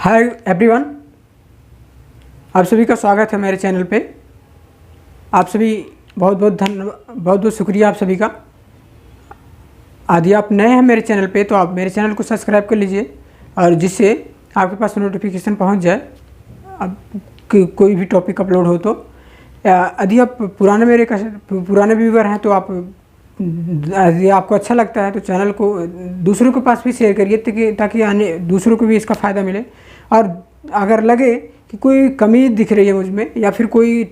Hi everyone, आप सभी का स्वागत है मेरे चैनल पे। आप सभी बहुत बहुत शुक्रिया आप सभी का। यदि आप नए हैं मेरे चैनल पे तो आप मेरे चैनल को सब्सक्राइब कर लीजिए और जिससे आपके पास नोटिफिकेशन पहुंच जाए अब कोई भी टॉपिक अपलोड हो तो। यदि आप पुराने व्यूवर हैं तो आप यदि आपको अच्छा लगता है तो चैनल को दूसरों के पास भी शेयर करिए ताकि आने दूसरों को भी इसका फ़ायदा मिले। और अगर लगे कि कोई कमी दिख रही है मुझ में या फिर कोई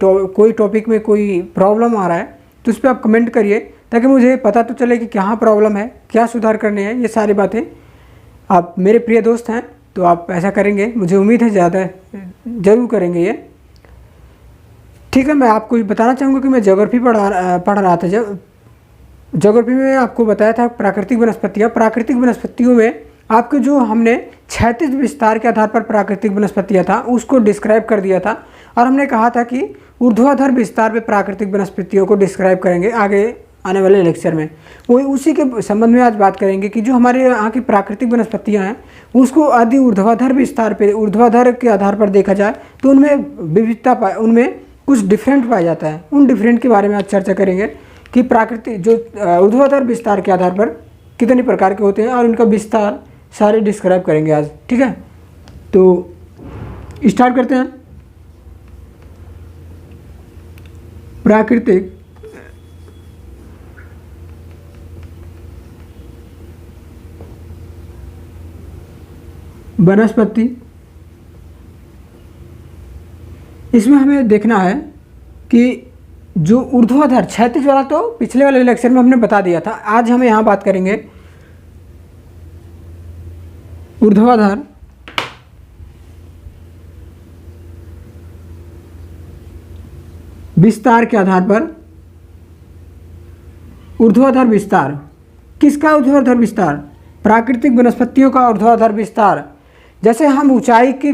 टॉपिक में कोई प्रॉब्लम आ रहा है तो उस पर आप कमेंट करिए ताकि मुझे पता तो चले कि क्या प्रॉब्लम है, क्या सुधार करने हैं। ये सारी बातें आप मेरे प्रिय दोस्त हैं तो आप ऐसा करेंगे, मुझे उम्मीद है ज़्यादा ज़रूर करेंगे ये। ठीक है, मैं आपको बताना चाहूँगा कि मैं ज्योग्राफी पढ़ रहा था। जब ज्योग्राफी में आपको बताया था प्राकृतिक वनस्पतियों में आपके जो हमने क्षैतिज विस्तार के आधार पर प्राकृतिक वनस्पतियाँ था उसको डिस्क्राइब कर दिया था और हमने कहा था कि ऊर्ध्वाधर विस्तार पे प्राकृतिक वनस्पतियों को डिस्क्राइब करेंगे आगे आने वाले लेक्चर में। वही उसी के संबंध में आज बात करेंगे कि जो हमारे यहाँ की प्राकृतिक वनस्पतियाँ हैं उसको यदि ऊर्ध्वाधर के आधार पर देखा जाए तो उनमें विविधता उनमें कुछ डिफरेंट पाया जाता है। उन डिफरेंट के बारे में आज चर्चा करेंगे कि प्राकृतिक जो ऊर्ध्वाधर विस्तार के आधार पर कितने प्रकार के होते हैं और उनका विस्तार सारे डिस्क्राइब करेंगे आज। ठीक है, तो स्टार्ट करते हैं। प्राकृतिक वनस्पति, इसमें हमें देखना है कि जो ऊर्ध्वाधर क्षैतिज वाला तो पिछले वाले लेक्चर में हमने बता दिया था। आज हम यहाँ बात करेंगे ऊर्ध्वाधर विस्तार के आधार पर। ऊर्ध्वाधर विस्तार किसका? ऊर्ध्वाधर विस्तार प्राकृतिक वनस्पतियों का ऊर्ध्वाधर विस्तार। जैसे हम ऊंचाई की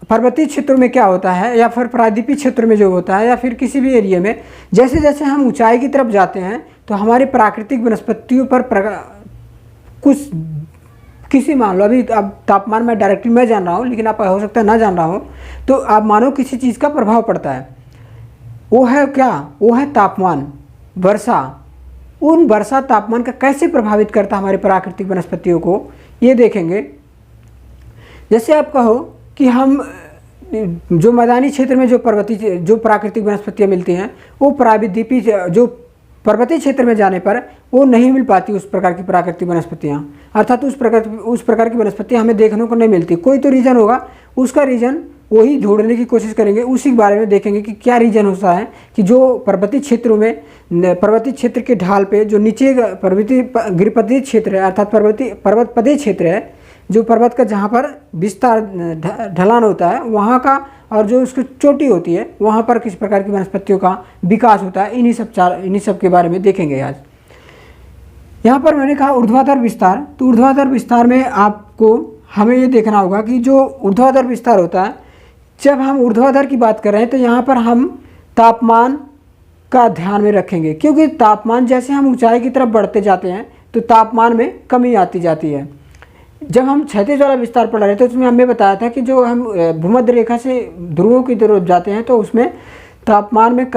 पर्वतीय क्षेत्रों में क्या होता है या फिर प्रायद्वीपीय क्षेत्र में जो होता है या फिर किसी भी एरिया में जैसे जैसे हम ऊंचाई की तरफ जाते हैं तो हमारे प्राकृतिक वनस्पतियों पर कुछ किसी मान लो अभी अब तापमान में डायरेक्टली मैं जान रहा हूँ लेकिन आप हो सकता है ना जान रहा हो, तो आप मानो किसी चीज़ का प्रभाव पड़ता है। वो है क्या? वो है तापमान, वर्षा। उन वर्षा तापमान का कैसे प्रभावित करता है हमारे प्राकृतिक वनस्पतियों को ये देखेंगे। जैसे आप कहो कि हम जो मैदानी क्षेत्र में जो प्राकृतिक वनस्पतियाँ मिलती हैं वो प्रायद्वीपीय जो पर्वतीय क्षेत्र में जाने पर वो नहीं मिल पाती उस प्रकार की प्राकृतिक वनस्पतियाँ, अर्थात उस प्रकार की वनस्पतियाँ हमें देखने को नहीं मिलती। कोई तो रीज़न होगा, उसका रीज़न वही ढूंढने की कोशिश करेंगे, उसी के बारे में देखेंगे कि क्या रीज़न होता है कि जो पर्वतीय क्षेत्रों में पर्वतीय क्षेत्र के ढाल पे जो नीचे गिरिपदीय क्षेत्र है अर्थात पर्वतपदीय क्षेत्र है, जो पर्वत का जहाँ पर विस्तार ढलान होता है वहाँ का और जो उसकी चोटी होती है वहाँ पर किस प्रकार की वनस्पतियों का विकास होता है, इन्हीं सब के बारे में देखेंगे आज। यहाँ पर मैंने कहा ऊर्ध्वाधर विस्तार, तो ऊर्ध्वाधर विस्तार में आपको हमें ये देखना होगा कि जो ऊर्ध्वाधर विस्तार होता है, जब हम ऊर्ध्वाधर की बात कर रहे हैं तो यहाँ पर हम तापमान का ध्यान में रखेंगे, क्योंकि तापमान जैसे हम ऊंचाई की तरफ बढ़ते जाते हैं तो तापमान में कमी आती जाती है। जब हम क्षैतिज वाला विस्तार पढ़ रहे थे उसमें हमें बताया था कि जो हम भूमध्य रेखा से ध्रुवों की तरफ जाते हैं तो उसमें तापमान में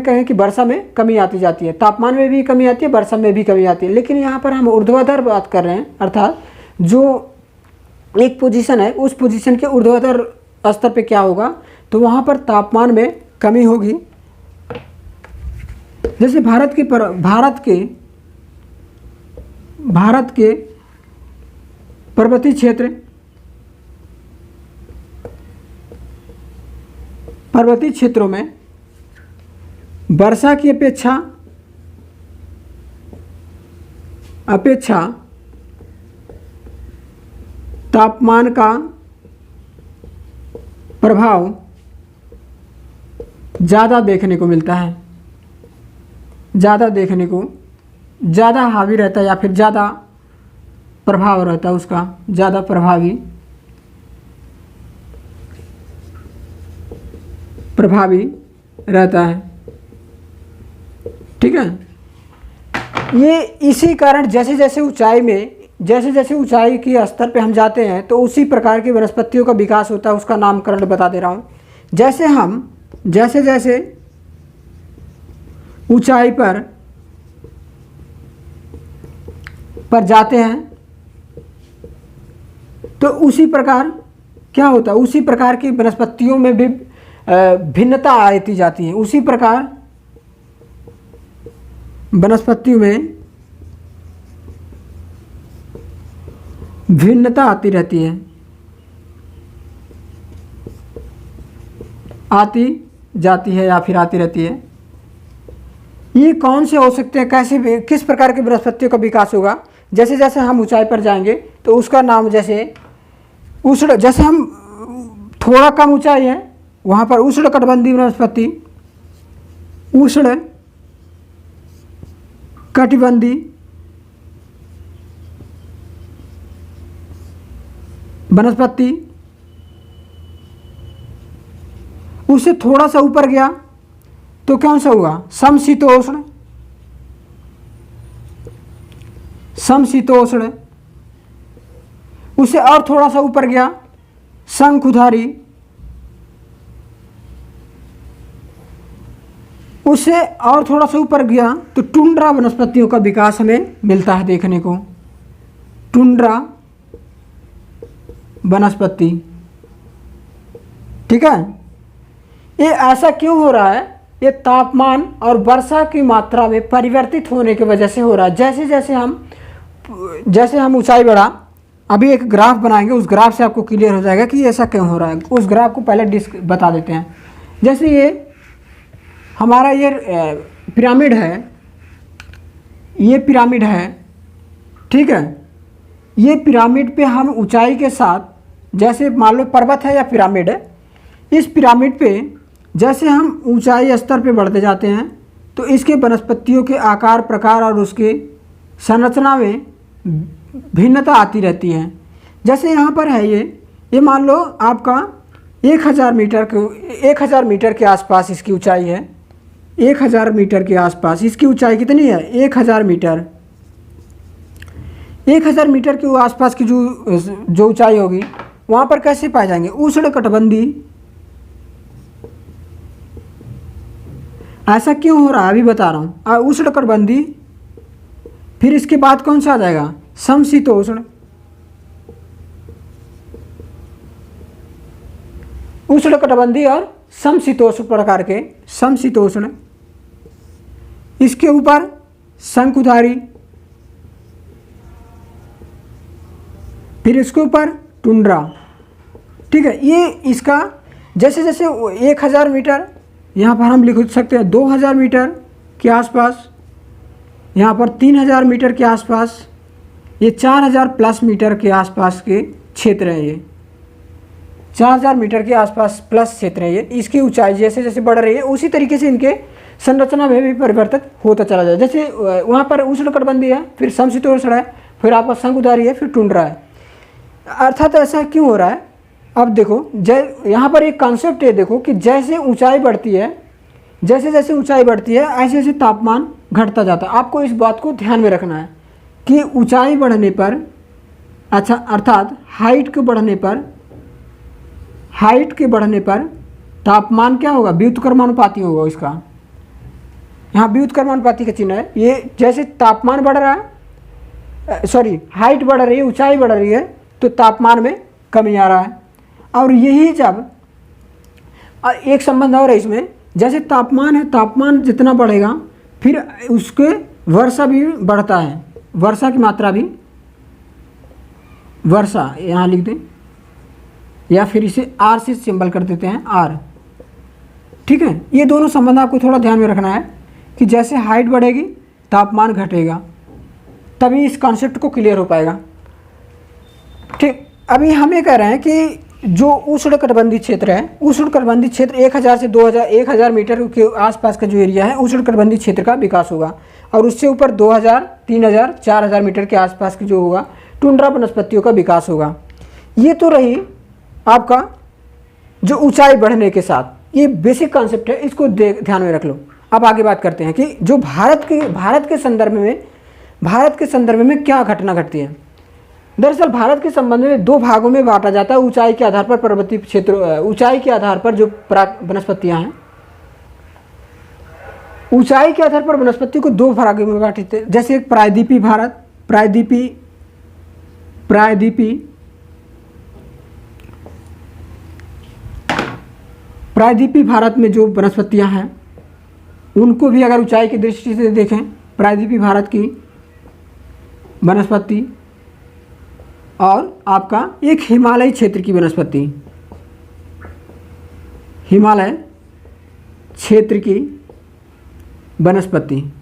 कहें कि वर्षा में कमी आती जाती है, तापमान में भी कमी आती है, वर्षा में भी कमी आती है। लेकिन यहाँ पर हम ऊर्ध्वाधर बात कर रहे हैं, अर्थात जो एक पोजीशन है उस पोजीशन के ऊर्ध्वाधर स्तर पे क्या होगा तो वहाँ पर तापमान में कमी होगी। जैसे भारत के पर्वतीय क्षेत्रों में वर्षा की अपेक्षा तापमान का प्रभाव ज़्यादा देखने को मिलता है, ज़्यादा हावी रहता है या फिर ज़्यादा प्रभाव रहता है उसका, ज़्यादा प्रभावी रहता है। ठीक है, ये इसी कारण जैसे जैसे ऊंचाई में जैसे जैसे ऊंचाई की स्तर पे हम जाते हैं तो उसी प्रकार की वनस्पतियों का विकास होता है, उसका नामकरण बता दे रहा हूँ। जैसे हम जैसे जैसे ऊंचाई पर जाते हैं तो उसी प्रकार क्या होता है, उसी प्रकार की वनस्पतियों में भी भिन्नता आती जाती है। उसी प्रकार वनस्पतियों में भिन्नता आती रहती है, आती जाती है या फिर आती रहती है। ये कौन से हो सकते हैं, कैसे किस प्रकार की वनस्पतियों का विकास होगा? जैसे जैसे हम ऊंचाई पर जाएंगे तो उसका नाम जैसे उष्ण, जैसे हम थोड़ा कम ऊंचाई है वहाँ पर उष्ण कटिबंधीय वनस्पति, उष्ण कटिबंधीय वनस्पति। उससे थोड़ा सा ऊपर गया तो कौन सा हुआ? समशीतोष्ण, समशीतोष्ण। उससे और थोड़ा सा ऊपर गया शंकुधारी। उससे और थोड़ा सा ऊपर गया तो टुंड्रा वनस्पतियों का विकास हमें मिलता है देखने को, टुंड्रा वनस्पति। ठीक है, ये ऐसा क्यों हो रहा है? ये तापमान और वर्षा की मात्रा में परिवर्तित होने की वजह से हो रहा है। जैसे हम ऊंचाई बढ़ा, अभी एक ग्राफ बनाएंगे, उस ग्राफ से आपको क्लियर हो जाएगा कि ऐसा क्यों हो रहा है। उस ग्राफ को पहले बता देते हैं। जैसे ये हमारा ये पिरामिड है, ये पिरामिड है, ठीक है। ये पिरामिड पे हम ऊंचाई के साथ, जैसे मान लो पर्वत है या पिरामिड है, इस पिरामिड पे जैसे हम ऊंचाई स्तर पे बढ़ते जाते हैं तो इसके वनस्पतियों के आकार, प्रकार और उसके संरचना में भिन्नता आती रहती है। जैसे यहाँ पर है ये मान लो आपका 1000 मीटर के आसपास इसकी ऊंचाई है। 1000 मीटर के आसपास इसकी ऊंचाई कितनी है? 1000 मीटर। 1000 मीटर के आसपास की जो ऊंचाई होगी वहाँ पर कैसे पाए जाएंगे? उष्ण कटिबंधीय। ऐसा क्यों हो रहा है अभी बता रहा हूँ। उष्ण कटिबंधीय, फिर इसके बाद कौन सा आ जाएगा? समशीतोष्ण। उष्ण कटिबंधीय और समशीतोष्ण प्रकार के समशीतोष्ण। इसके ऊपर शंकुधारी, फिर इसके ऊपर टुंड्रा। ठीक है, ये इसका जैसे जैसे 1000 मीटर, यहाँ पर हम लिख सकते हैं 2000 मीटर के आसपास, यहाँ पर 3000 मीटर के आसपास, ये 4000 प्लस मीटर के आसपास के क्षेत्र हैं। ये 4000 मीटर के आसपास प्लस क्षेत्र है। ये इसकी ऊंचाई जैसे जैसे बढ़ रही है उसी तरीके से इनके संरचना में भी परिवर्तित होता चला जाए। जैसे वहाँ पर उष्ण कटिबंधीय है, फिर समशीतोष्ण है, फिर आपका शंकुधारी है, फिर टुंड्रा है। अर्थात ऐसा क्यों हो रहा है? अब देखो, यहाँ पर एक कॉन्सेप्ट है, देखो कि जैसे ऊंचाई बढ़ती है, जैसे जैसे ऊंचाई बढ़ती है ऐसे ऐसे तापमान घटता जाता है। आपको इस बात को ध्यान में रखना है कि ऊंचाई बढ़ने पर, अच्छा अर्थात हाइट के बढ़ने पर तापमान क्या होगा? व्युत्क्रमानुपाती होगा इसका। यहाँ व्युत्क्रमानुपाती का चिन्ह है। ये जैसे तापमान बढ़ रहा है, हाइट बढ़ रही है, ऊंचाई बढ़ रही है तो तापमान में कमी आ रहा है। और यही जब एक संबंध और है इसमें, जैसे तापमान है, तापमान जितना बढ़ेगा फिर उसके वर्षा भी बढ़ता है, वर्षा की मात्रा भी, वर्षा यहाँ लिख दें या फिर इसे आर से सिंबल कर देते हैं, आर। ठीक है, ये दोनों संबंध आपको थोड़ा ध्यान में रखना है कि जैसे हाइट बढ़ेगी तापमान घटेगा, तभी इस कॉन्सेप्ट को क्लियर हो पाएगा। ठीक, अभी हम ये कह रहे हैं कि जो उष्ण कटिबंधीय क्षेत्र है, उष्ण कटिबंधीय क्षेत्र 1000 से 1000 मीटर के आसपास का जो एरिया है उष्ण कटिबंधीय क्षेत्र का विकास होगा। और उससे ऊपर 2000, 3000, 4000 मीटर के आसपास की जो होगा टुंड्रा वनस्पतियों का विकास होगा। ये तो रही आपका जो ऊंचाई बढ़ने के साथ, ये बेसिक कॉन्सेप्ट है, इसको ध्यान में रख लो। अब आगे बात करते हैं कि जो भारत के संदर्भ में क्या घटना घटती है। दरअसल भारत के संबंध में दो भागों में बांटा जाता है ऊंचाई के आधार पर पर्वतीय क्षेत्र, ऊंचाई के आधार पर जो वनस्पतियां हैं, ऊंचाई के आधार पर वनस्पति को दो भागों में बांटे थे। जैसे एक प्रायद्वीपीय भारत, प्रायद्वीपीय भारत में जो वनस्पतियां हैं उनको भी अगर ऊंचाई की दृष्टि से देखें, प्रायद्वीपीय भारत की वनस्पति और आपका एक हिमालयी क्षेत्र की वनस्पति, हिमालय क्षेत्र की वनस्पति,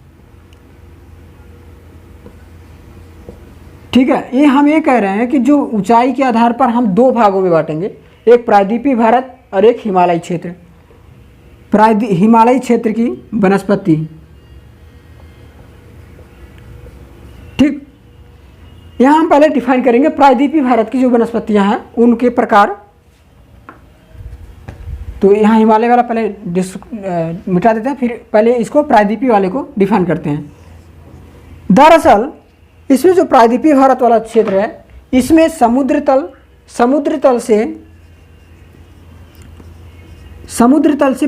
ठीक है। ये हम ये कह रहे हैं कि जो ऊंचाई के आधार पर हम दो भागों में बांटेंगे, एक प्रायद्वीपीय भारत और एक हिमालयी क्षेत्र। हिमालयी क्षेत्र की वनस्पति, ठीक। यहाँ हम पहले डिफाइन करेंगे प्रायद्वीपीय भारत की जो वनस्पतियाँ हैं उनके प्रकार। तो यहाँ हिमालय वाला पहले मिटा देते हैं, फिर पहले इसको प्रायद्वीपीय वाले को डिफाइन करते हैं। दरअसल इसमें जो प्रायद्वीपीय भारत वाला क्षेत्र है इसमें समुद्र तल से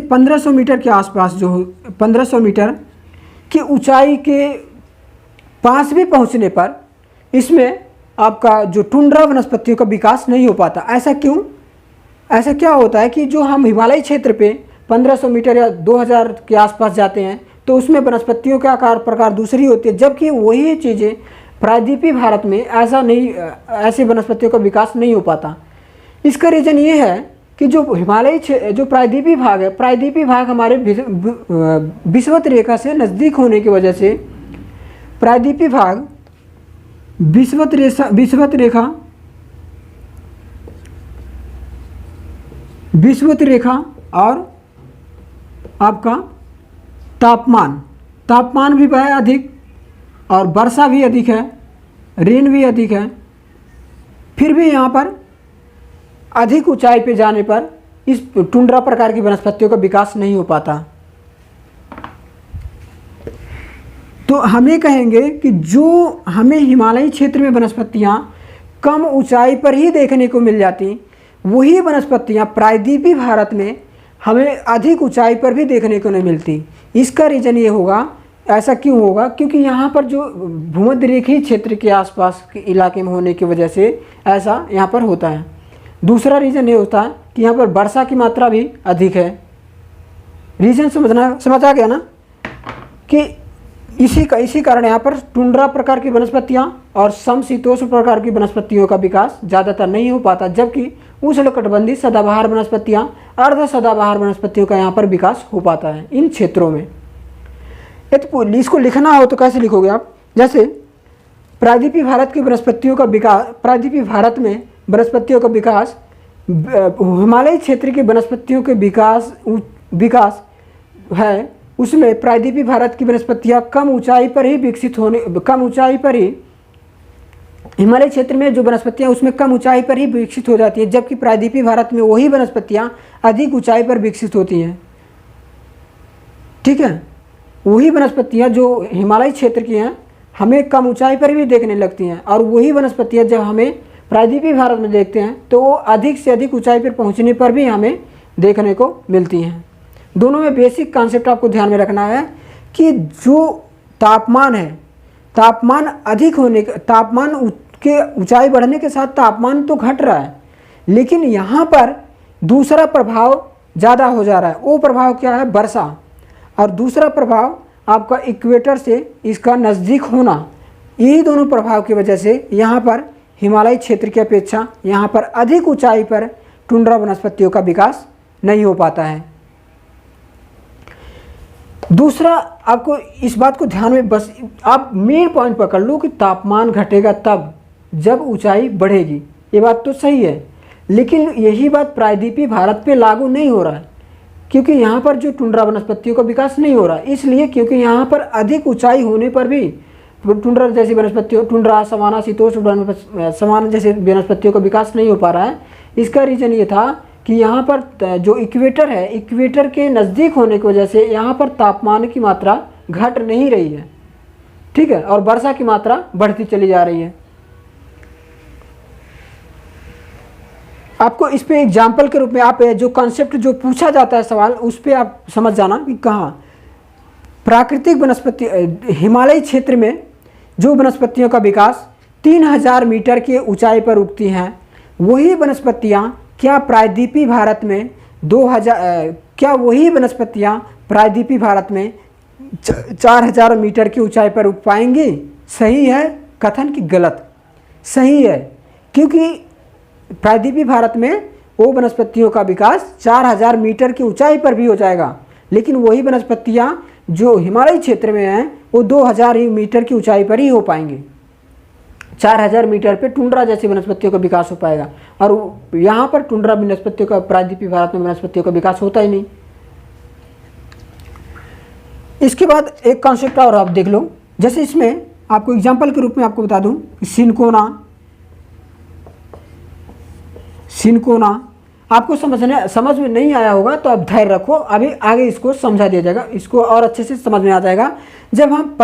1500 मीटर के आसपास, जो 1500 मीटर की ऊंचाई के पास भी पहुंचने पर इसमें आपका जो टुंड्रा वनस्पतियों का विकास नहीं हो पाता। ऐसा क्यों? ऐसा क्या होता है कि जो हम हिमालयी क्षेत्र पे 1500 मीटर या 2000 के आसपास जाते हैं तो उसमें वनस्पतियों का आकार प्रकार दूसरी होती है, जबकि वही चीज़ें प्रायद्वीपीय भारत में ऐसा नहीं, ऐसे वनस्पतियों का विकास नहीं हो पाता। इसका रीज़न ये है कि जो जो प्रायद्वीपीय भाग है, प्रायद्वीपीय भाग हमारे विषुवत रेखा से नज़दीक होने की वजह से प्रायद्वीपीय भाग विषुवत रेखा और आपका तापमान भी है अधिक और वर्षा भी अधिक है, रेन भी अधिक है, फिर भी यहाँ पर अधिक ऊंचाई पे जाने पर इस टुंड्रा प्रकार की वनस्पतियों का विकास नहीं हो पाता। तो हम ये कहेंगे कि जो हमें हिमालयी क्षेत्र में वनस्पतियाँ कम ऊंचाई पर ही देखने को मिल जाती, वही वनस्पतियाँ प्रायद्वीपीय भारत में हमें अधिक ऊंचाई पर भी देखने को नहीं मिलती। इसका रीज़न ये होगा, ऐसा क्यों होगा? क्योंकि यहाँ पर जो भूमध्य रेखीय क्षेत्र के आसपास के इलाके में होने की वजह से ऐसा यहाँ पर होता है। दूसरा रीज़न ये होता है कि यहाँ पर वर्षा की मात्रा भी अधिक है। रीज़न समझ आ गया ना कि इसी कारण यहाँ पर टुंड्रा प्रकार की वनस्पतियाँ और समशीतोष्ण प्रकार की वनस्पतियों का विकास ज़्यादातर नहीं हो पाता, जबकि उष्णकटिबंधीय सदाबहार वनस्पतियाँ, अर्ध सदाबहार वनस्पतियों का यहाँ पर विकास हो पाता है इन क्षेत्रों में। तो इसको लिखना हो तो कैसे लिखोगे आप? जैसे प्रायद्वीपीय भारत की वनस्पतियों का विकास, प्रायद्वीपीय भारत में वनस्पतियों का विकास हिमालयी क्षेत्र की वनस्पतियों के विकास है, उसमें प्रायद्वीपीय भारत की वनस्पतियाँ कम ऊंचाई पर ही हिमालय क्षेत्र में जो वनस्पतियाँ उसमें कम ऊंचाई पर ही विकसित हो जाती है, जबकि प्रायद्वीपीय भारत में वही वनस्पतियाँ अधिक ऊंचाई पर विकसित होती हैं। ठीक है, वही वनस्पतियाँ जो हिमालय क्षेत्र की हैं हमें कम ऊंचाई पर भी देखने लगती हैं, और वही वनस्पतियाँ जब हमें प्रायद्वीपीय भारत में देखते हैं तो वो अधिक से अधिक ऊंचाई पर पहुंचने पर भी हमें देखने को मिलती हैं। दोनों में बेसिक कॉन्सेप्ट आपको ध्यान में रखना है कि जो तापमान है, तापमान अधिक होने के, तापमान के ऊंचाई बढ़ने के साथ तापमान तो घट रहा है, लेकिन यहाँ पर दूसरा प्रभाव ज़्यादा हो जा रहा है। वो प्रभाव क्या है? वर्षा। और दूसरा प्रभाव आपका इक्वेटर से इसका नज़दीक होना। यही दोनों प्रभाव की वजह से यहाँ पर हिमालय क्षेत्र की अपेक्षा यहाँ पर अधिक ऊंचाई पर टुंड्रा वनस्पतियों का विकास नहीं हो पाता है। दूसरा, आपको इस बात को ध्यान में, बस आप मेन पॉइंट पकड़ लो कि तापमान घटेगा तब जब ऊंचाई बढ़ेगी। ये बात तो सही है, लेकिन यही बात प्रायद्वीपीय भारत पे लागू नहीं हो रहा है, क्योंकि यहाँ पर जो टुंड्रा वनस्पतियों का विकास नहीं हो रहा। इसलिए क्योंकि यहाँ पर अधिक ऊंचाई होने पर भी टुंड्रा जैसी वनस्पतियों, टुंड्रा, सवाना, शीतोष्ण सवाना जैसे वनस्पतियों का विकास नहीं हो पा रहा है। इसका रीज़न ये था कि यहाँ पर जो इक्वेटर है, इक्वेटर के नज़दीक होने की वजह से यहाँ पर तापमान की मात्रा घट नहीं रही है। ठीक है, और वर्षा की मात्रा बढ़ती चली जा रही है। आपको इस पे एग्जाम्पल के रूप में आप जो कॉन्सेप्ट जो पूछा जाता है सवाल, उस पे आप समझ जाना कि कहाँ प्राकृतिक वनस्पति हिमालयी क्षेत्र में जो वनस्पतियों का विकास 3000 मीटर की ऊंचाई पर उगती हैं, वही वनस्पतियाँ क्या प्रायद्वीपीय भारत में 2000 क्या वही वनस्पतियाँ प्रायद्वीपीय भारत में 4000 मीटर की ऊंचाई पर उग पाएंगी? सही है कथन कि गलत? सही है, क्योंकि प्रायद्वीपीय भारत में वो वनस्पतियों का विकास 4000 मीटर की ऊंचाई पर भी हो जाएगा, लेकिन वही वनस्पतियाँ जो हिमालयी क्षेत्र में हैं वो 2000 मीटर की ऊंचाई पर ही हो पाएंगी। 4000 मीटर पे टुंड्रा जैसी वनस्पतियों का विकास हो पाएगा, और यहाँ पर टुंड्रा वनस्पतियों का प्रायद्वीपीय भारत में वनस्पतियों का विकास होता ही नहीं। इसके बाद एक कॉन्सेप्ट और आप देख लो, जैसे इसमें आपको एग्जाम्पल के रूप में आपको बता दूं, सिनकोना आपको समझ में नहीं आया होगा तो आप धैर्य रखो, अभी आगे इसको समझा दिया जाएगा, इसको और अच्छे से समझ में आ जाएगा जब हम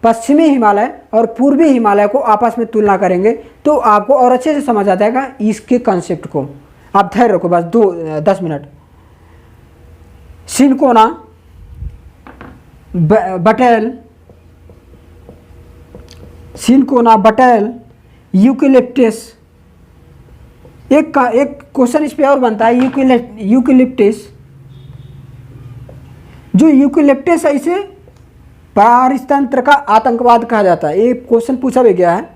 पश्चिमी हिमालय और पूर्वी हिमालय को आपस में तुलना करेंगे, तो आपको और अच्छे से समझ आ जाएगा इसके कॉन्सेप्ट को। आप धैर्य रखो बस 10 मिनट। सिनकोना, बटेल, यूकेलिप्टस। एक क्वेश्चन इस पे और बनता है, यूकेलिप्टस। जो यूकेलिप्टस है इसे पारितंत्र का आतंकवाद कहा जाता है। एक क्वेश्चन पूछा भी गया है,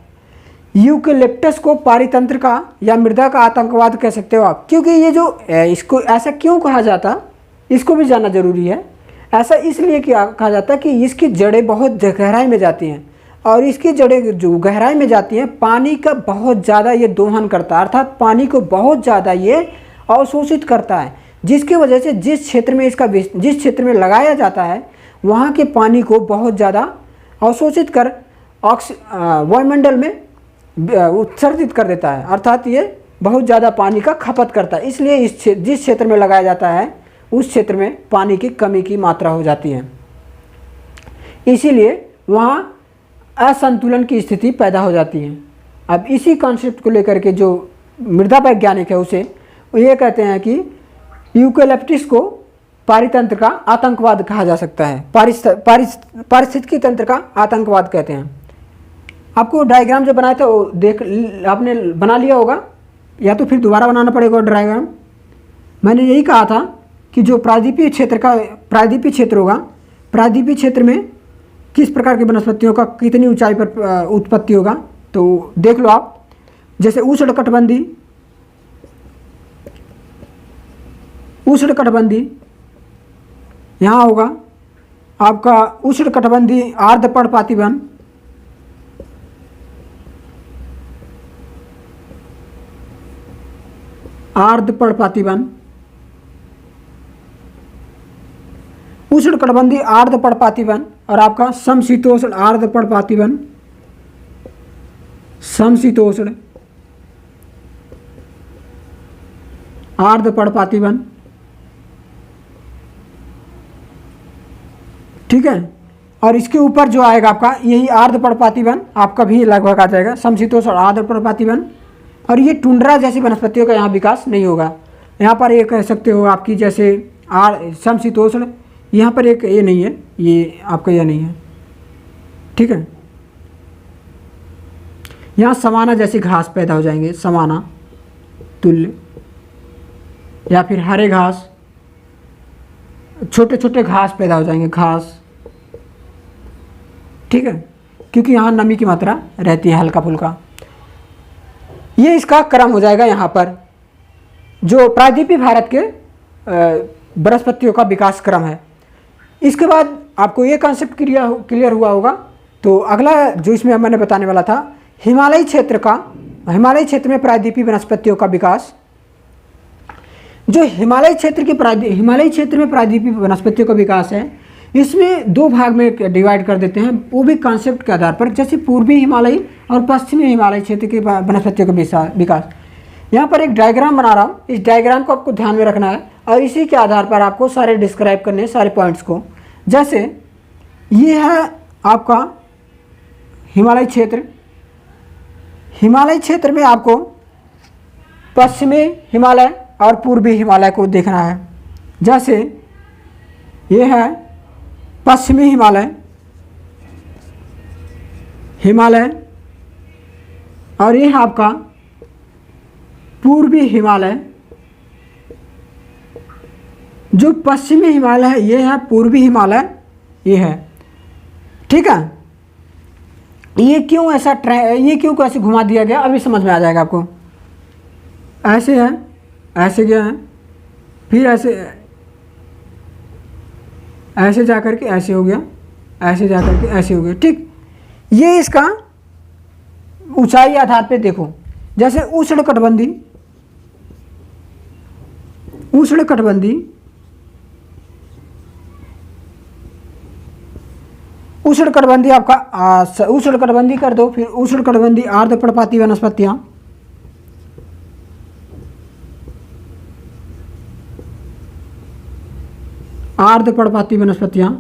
यूकेलिप्टस को पारितंत्र का या मृदा का आतंकवाद कह सकते हो आप, क्योंकि ये जो इसको ऐसा क्यों कहा जाता, इसको भी जानना जरूरी है। ऐसा इसलिए कहा जाता है कि इसकी जड़ें बहुत गहराई में जाती हैं, और इसकी जड़ें जो गहराई में जाती हैं पानी का बहुत ज़्यादा ये दोहन करता है, अर्थात पानी को बहुत ज़्यादा ये अवशोषित करता है, जिसकी वजह से जिस क्षेत्र में लगाया जाता है वहाँ के पानी को बहुत ज़्यादा अवशोषित कर वायुमंडल में उत्सर्जित कर देता है, अर्थात ये बहुत ज़्यादा पानी का खपत करता है। इसलिए जिस क्षेत्र में लगाया जाता है उस क्षेत्र में पानी की कमी की मात्रा हो जाती है, इसीलिए वहाँ असंतुलन की स्थिति पैदा हो जाती है। अब इसी कॉन्सेप्ट को लेकर के जो मृदा वैज्ञानिक है उसे वो ये कहते हैं कि यूकेलिप्टस को पारितंत्र का आतंकवाद कहा जा सकता है, पारिस्थितिकी तंत्र का आतंकवाद कहते हैं। आपको डायग्राम जो बनाया था वो आपने बना लिया होगा, या तो फिर दोबारा बनाना पड़ेगा डायग्राम। मैंने यही कहा था कि जो प्रायद्वीपीय क्षेत्र होगा, प्रायद्वीपीय क्षेत्र में किस प्रकार की वनस्पतियों का कितनी ऊंचाई पर उत्पत्ति होगा, तो देख लो आप। जैसे उष्णकटिबंधी यहाँ होगा आपका उष्णकटिबंधी आर्द्रपर्णपाती वन, उष्णकटिबंधी आर्द्रपर्णपाती वन, और आपका समशीतोष्ण आर्द्रपर्णपाती वन, समशीतोष्ण आर्द्रपर्णपाती वन, ठीक है। और इसके ऊपर जो आएगा आपका यही आर्द्रपर्णपाती वन आपका भी लगभग आ जाएगा, समशीतोष्ण और आर्द्रपर्णपाती वन। और ये टुंड्रा जैसी वनस्पतियों का यहाँ विकास नहीं होगा। यहाँ पर ये कह सकते हो आपकी जैसे समशीतोष्ण, यहाँ पर एक ये नहीं है, ये आपका यह नहीं है, ठीक है। यहाँ सवाना जैसी घास पैदा हो जाएंगे, सवाना तुल्य, या फिर हरे घास, छोटे छोटे घास पैदा हो जाएंगे, घास, ठीक है, क्योंकि यहाँ नमी की मात्रा रहती है हल्का फुल्का। ये इसका क्रम हो जाएगा यहाँ पर जो प्रायद्वीपीय भारत के वनस्पतियों का विकास क्रम है। इसके बाद आपको ये कॉन्सेप्ट क्लियर हुआ होगा। तो अगला जो इसमें मैंने बताने वाला था, हिमालयी क्षेत्र में प्रायद्वीपीय वनस्पतियों का विकास। जो हिमालयी क्षेत्र में प्रायद्वीपीय वनस्पतियों का विकास है, इसमें दो भाग में डिवाइड कर देते हैं, वो भी कॉन्सेप्ट के आधार पर। जैसे पूर्वी हिमालयी और पश्चिमी हिमालयी क्षेत्र की वनस्पतियों का विकास। यहाँ पर एक डायग्राम बना रहा हूँ, इस डायग्राम को आपको ध्यान में रखना है और इसी के आधार पर आपको सारे डिस्क्राइब करने हैं, सारे पॉइंट्स को। जैसे ये है आपका हिमालयी क्षेत्र में आपको पश्चिमी हिमालय और पूर्वी हिमालय को देखना है। जैसे ये है पश्चिमी हिमालय, और ये है आपका पूर्वी हिमालय। जो पश्चिमी हिमालय है ये है, पूर्वी हिमालय ये है। ठीक है, ये क्यों कैसे घुमा दिया गया अभी समझ में आ जाएगा आपको। ऐसे है, ऐसे गया है, फिर ऐसे जा करके ऐसे हो गया, ऐसे जा करके ऐसे हो गया। ठीक, ये इसका ऊंचाई आधार पे देखो। जैसे उष्णकटिबंधी आपका उष्णकटिबंधी कर दो, फिर उष्णकटिबंधी आर्द्रपर्णपाती वनस्पतियां, आर्द्रपर्णपाती वनस्पतियां,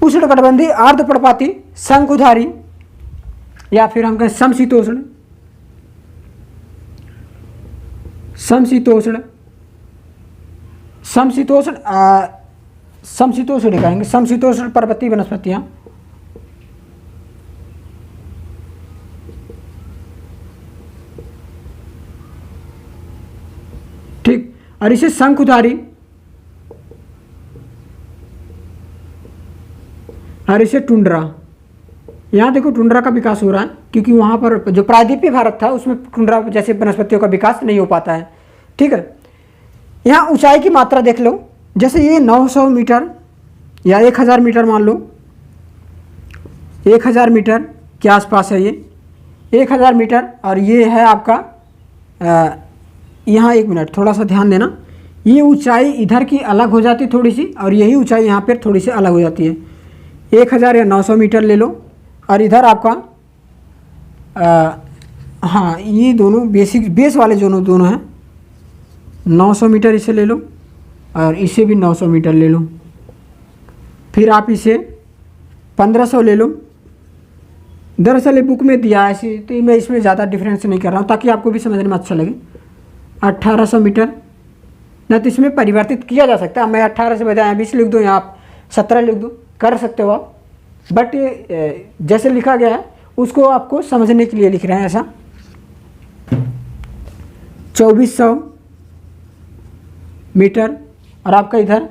उष्णकटिबंधी आर्द्रपर्णपाती शंकुधारी, या फिर हम कहें समशीतोष्ण दिखाएंगे, समशीतोष्ण पर्वतीय वनस्पतियां। ठीक, और इसे शंकुधारी, और इसे टुंड्रा। यहाँ देखो टुंड्रा का विकास हो रहा है, क्योंकि वहाँ पर जो प्रायद्वीपीय भारत था उसमें टुंड्रा जैसे वनस्पतियों का विकास नहीं हो पाता है। ठीक है, यहाँ ऊंचाई की मात्रा देख लो। जैसे ये 900 मीटर या 1000 मीटर मान लो, 1000 मीटर के आसपास है ये, 1000 मीटर। और ये है आपका यहाँ, एक मिनट थोड़ा सा ध्यान देना, ये ऊंचाई इधर की अलग हो जाती है थोड़ी सी, और यही ऊंचाई यहाँ पर थोड़ी सी अलग हो जाती है। 1000 या 900 मीटर ले लो, और इधर आपका हाँ, ये दोनों बेस वाले दोनों हैं। 900 मीटर इसे ले लो, और इसे भी 900 मीटर ले लो, फिर आप इसे 1500 ले लो। दरअसल ये बुक में दिया है ऐसे, तो मैं इसमें ज़्यादा डिफरेंस नहीं कर रहा हूँ ताकि आपको भी समझने में अच्छा लगे। 1800 मीटर, न तो इसमें परिवर्तित किया जा सकता है। मैं 18 से बजाय 20 लिख दूँ या आप 17 लिख दूँ, कर सकते हो आप, बट ये जैसे लिखा गया है उसको आपको समझने के लिए लिख रहे हैं ऐसा। 2400 मीटर, और आपका इधर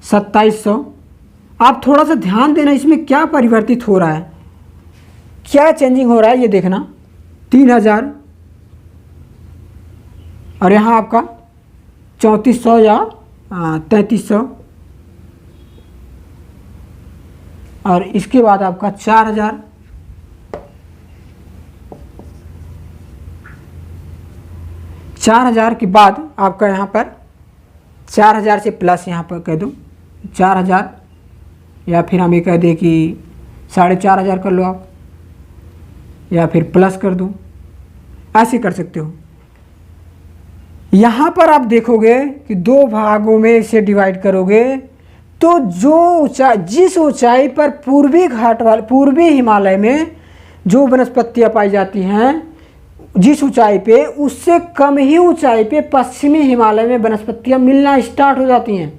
2700। आप थोड़ा सा ध्यान देना, इसमें क्या परिवर्तित हो रहा है, क्या चेंजिंग हो रहा है ये देखना। 3000, और यहाँ आपका 3400 या 3300, और इसके बाद आपका 4000, 4000 के बाद आपका यहाँ पर 4000 से प्लस यहाँ पर कह दो 4000, या फिर हम ये कह दें कि 4500 कर लो आप, या फिर प्लस कर दो, ऐसे कर सकते हो। यहाँ पर आप देखोगे कि 2 भागों में इसे डिवाइड करोगे तो जिस ऊंचाई पर पूर्वी हिमालय में जो वनस्पतियाँ पाई जाती हैं, जिस ऊंचाई पे, उससे कम ही ऊंचाई पे पश्चिमी हिमालय में वनस्पतियाँ मिलना स्टार्ट हो जाती हैं।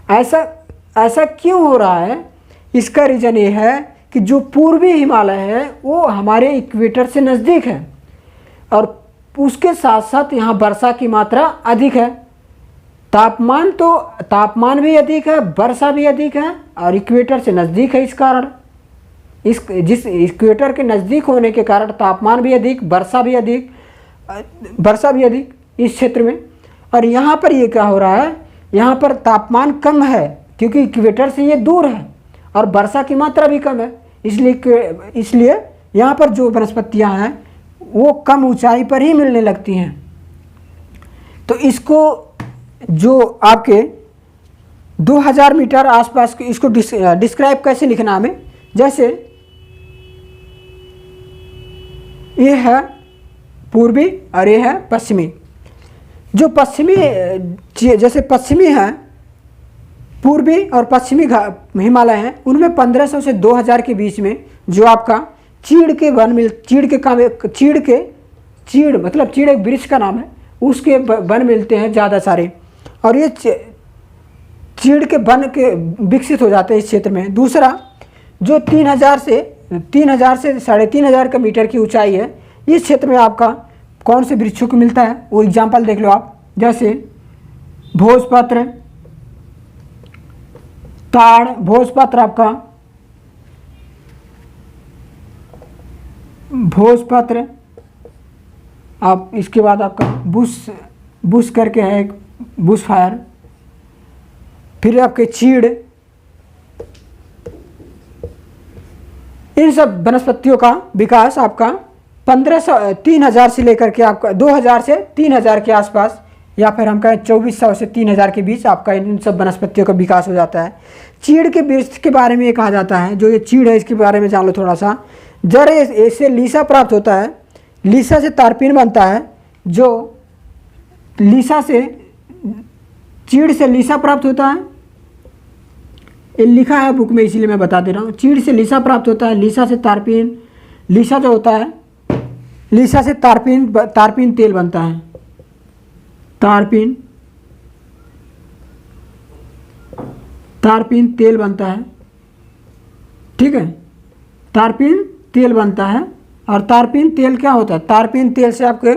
ऐसा क्यों हो रहा है? इसका रीज़न ये है कि जो पूर्वी हिमालय है वो हमारे इक्वेटर से नज़दीक है, और उसके साथ साथ यहाँ वर्षा की मात्रा अधिक है। तापमान भी अधिक है, वर्षा भी अधिक है, और इक्वेटर से नज़दीक है। इस कारण जिस इक्वेटर के नज़दीक होने के कारण तापमान भी अधिक, वर्षा भी अधिक इस क्षेत्र में। और यहाँ पर ये क्या हो रहा है, यहाँ पर तापमान कम है क्योंकि इक्वेटर से ये दूर है, और वर्षा की मात्रा भी कम है। इसलिए यहाँ पर जो वनस्पतियाँ हैं वो कम ऊंचाई पर ही मिलने लगती हैं। तो इसको जो आपके 2000 मीटर आसपास के, इसको डिस्क्राइब कैसे लिखना हमें, जैसे ये है पूर्वी और ये है पश्चिमी। जो पश्चिमी, जैसे पश्चिमी है, पूर्वी और पश्चिमी हिमालय हैं, उनमें 1500 से 2000 के बीच में जो आपका चीड़ मतलब चीड़ एक वृक्ष का नाम है, उसके वन मिलते हैं ज़्यादा सारे, और ये चीड़ के वन के विकसित हो जाते हैं इस क्षेत्र में। दूसरा, जो 3000 से 3500 का मीटर की ऊंचाई है, इस क्षेत्र में आपका कौन से वृक्षों को मिलता है, वो एग्जाम्पल देख लो आप, जैसे भोजपत्र, ताड़, भोजपत्र आपका भोजपत्र, आप इसके बाद आपका बुश करके है एक, बुश फायर, फिर आपके चीड़, इन सब वनस्पतियों का विकास आपका 3000 से लेकर के आपका 2000 से 3000 के आसपास, या फिर हम कहें 2400 से 3000 के बीच आपका इन सब वनस्पतियों का विकास हो जाता है। चीड़ के वृक्ष के बारे में ये कहा जाता है, जो ये चीड़ है इसके बारे में जान लो थोड़ा सा। जड़ इससे लीसा प्राप्त होता है, लीसा से तारपीन बनता है, जो लीसा से चीड़ से लीसा प्राप्त होता है, ये लिखा है बुक में इसीलिए मैं बता दे रहा हूँ। चीड़ से लीसा प्राप्त होता है, लीसा से तारपीन, लीसा जो होता है, लीसा से तारपीन तेल बनता है, तारपीन तेल बनता है, ठीक है, तारपीन तेल बनता है। और तारपीन तेल क्या होता है, तारपीन तेल से आपके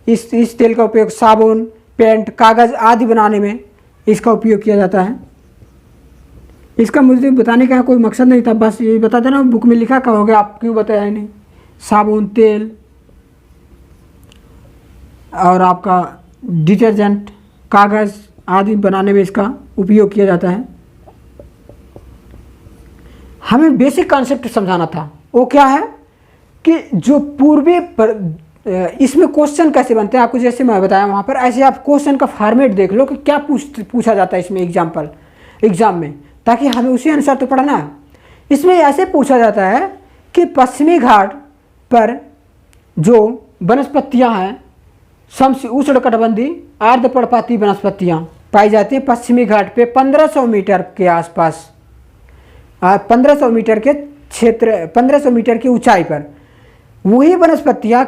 इस तेल का उपयोग साबुन, पेंट, कागज़ आदि बनाने में इसका उपयोग किया जाता है। इसका मुझे बताने का कोई मकसद नहीं था, बस ये बता देना, बुक में लिखा का हो गया, आप क्यों बताया नहीं। साबुन, तेल और आपका डिटर्जेंट, कागज़ आदि बनाने में इसका उपयोग किया जाता है। हमें बेसिक कॉन्सेप्ट समझाना था, वो क्या है कि जो पूर्वी पर इसमें क्वेश्चन कैसे बनते हैं, आपको जैसे मैं बताया वहाँ पर, ऐसे आप क्वेश्चन का फॉर्मेट देख लो कि क्या पूछा जाता है इसमें एग्जाम में, ताकि हमें उसी अनुसार तो पढ़ना है। इसमें ऐसे पूछा जाता है कि पश्चिमी घाट पर जो वनस्पतियाँ हैं, उष्णकटिबंधीय आर्द्रपर्णपाती वनस्पतियाँ पाई जाती हैं पश्चिमी घाट पे 1500 मीटर के आसपास, 1500 मीटर के क्षेत्र, 1500 मीटर की ऊंचाई पर। वही वनस्पतियाँ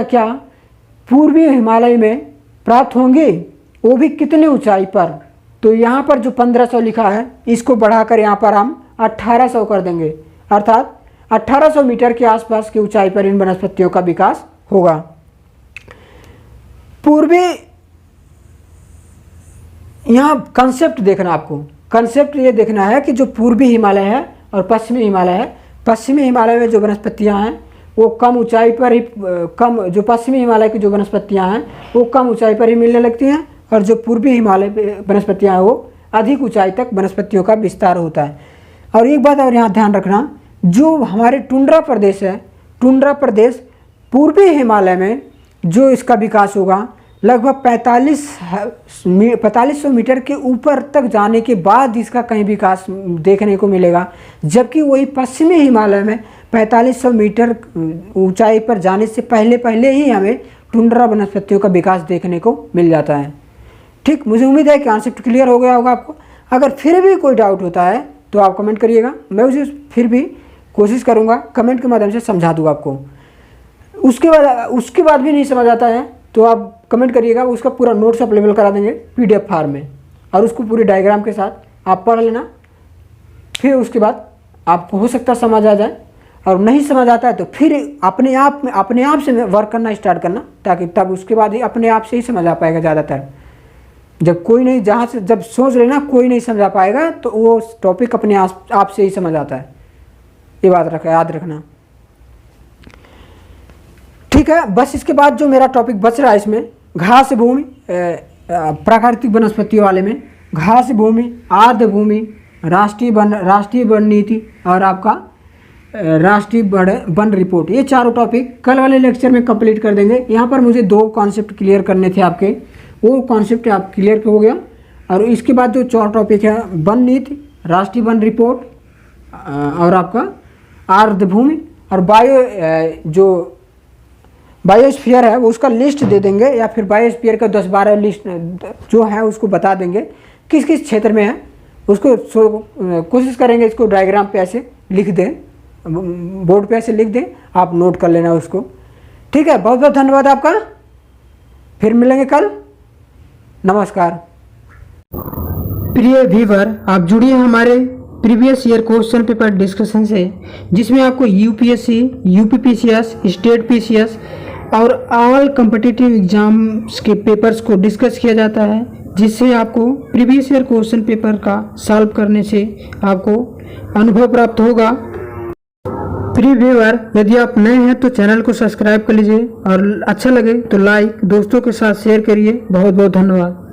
क्या पूर्वी हिमालय में प्राप्त होंगी, वो भी कितनी ऊंचाई पर। तो यहाँ पर जो 1500 लिखा है, इसको बढ़ाकर यहाँ पर हम 1800 कर देंगे, अर्थात 1800 मीटर के आसपास की ऊंचाई पर इन वनस्पतियों का विकास होगा। पूर्वी, यहाँ कंसेप्ट देखना, आपको कंसेप्ट ये देखना है कि जो पूर्वी हिमालय है और पश्चिमी हिमालय है, पश्चिमी हिमालय में जो वनस्पतियाँ हैं वो कम ऊंचाई पर ही जो पश्चिमी हिमालय की जो वनस्पतियाँ हैं वो कम ऊंचाई पर ही मिलने लगती हैं, और जो पूर्वी हिमालय वनस्पतियाँ हैं वो अधिक ऊंचाई तक वनस्पतियों का विस्तार होता है। और एक बात और यहाँ ध्यान रखना, जो हमारे टुंड्रा प्रदेश है, टुंड्रा प्रदेश पूर्वी हिमालय में जो इसका विकास होगा, लगभग 4500 मीटर के ऊपर तक जाने के बाद इसका कहीं विकास देखने को मिलेगा, जबकि वही पश्चिमी हिमालय में 4500 मीटर ऊंचाई पर जाने से पहले ही हमें टुंड्रा वनस्पतियों का विकास देखने को मिल जाता है। ठीक, मुझे उम्मीद है कि कॉन्सेप्ट क्लियर हो गया होगा आपको। अगर फिर भी कोई डाउट होता है तो आप कमेंट करिएगा, मैं उसे फिर भी कोशिश करूँगा कमेंट के माध्यम से समझा दूँगा आपको। उसके बाद भी नहीं समझ आता है तो आप कमेंट करिएगा, उसका पूरा नोट्स अवेलेबल करा देंगे PDF फार्म में, और उसको पूरी डायग्राम के साथ आप पढ़ लेना। फिर उसके बाद आपको हो सकता है समझ आ जाए, और नहीं समझ आता है तो फिर अपने आप से वर्क करना स्टार्ट करना, ताकि तब उसके बाद ही अपने आप से ही समझ आ पाएगा। ज़्यादातर जब कोई नहीं, जहाँ से जब सोच लेना कोई नहीं समझा पाएगा तो वो टॉपिक अपने आप से ही समझ आता है। ये बात याद रखना, ठीक है। बस इसके बाद जो मेरा टॉपिक बच रहा है इसमें घास भूमि, प्राकृतिक वनस्पतियों वाले में घास भूमि, आर्द्र भूमि, राष्ट्रीय वन नीति और आपका राष्ट्रीय वन रिपोर्ट, ये चारों टॉपिक कल वाले लेक्चर में कंप्लीट कर देंगे। यहाँ पर मुझे 2 कॉन्सेप्ट क्लियर करने थे आपके, वो कॉन्सेप्ट आप क्लियर हो गया। और इसके बाद जो 4 टॉपिक है, वन नीति, राष्ट्रीय वन रिपोर्ट और आपका आर्द्र भूमि, और जो बायोस्फीयर है वो उसका लिस्ट दे देंगे, या फिर बायोस्फीयर का 10-12 लिस्ट जो है उसको बता देंगे किस किस क्षेत्र में है। उसको कोशिश करेंगे इसको डायग्राम पे ऐसे लिख दें, बोर्ड पे ऐसे लिख दें, आप नोट कर लेना उसको। ठीक है, बहुत बहुत धन्यवाद आपका, फिर मिलेंगे कल, नमस्कार। प्रिय व्यूअर, आप जुड़िए हमारे previous year question paper discussion से, जिसमें आपको यूपीएससी, यूपीपीसीएस, स्टेट पीसीएस और ऑल कॉम्पिटिटिव एग्जाम्स के पेपर्स को डिस्कस किया जाता है, जिससे आपको प्रीवियस ईयर क्वेश्चन पेपर का सॉल्व करने से आपको अनुभव प्राप्त होगा। प्रिय व्यूअर, यदि आप नए हैं तो चैनल को सब्सक्राइब कर लीजिए और अच्छा लगे तो लाइक, दोस्तों के साथ शेयर करिए। बहुत बहुत धन्यवाद।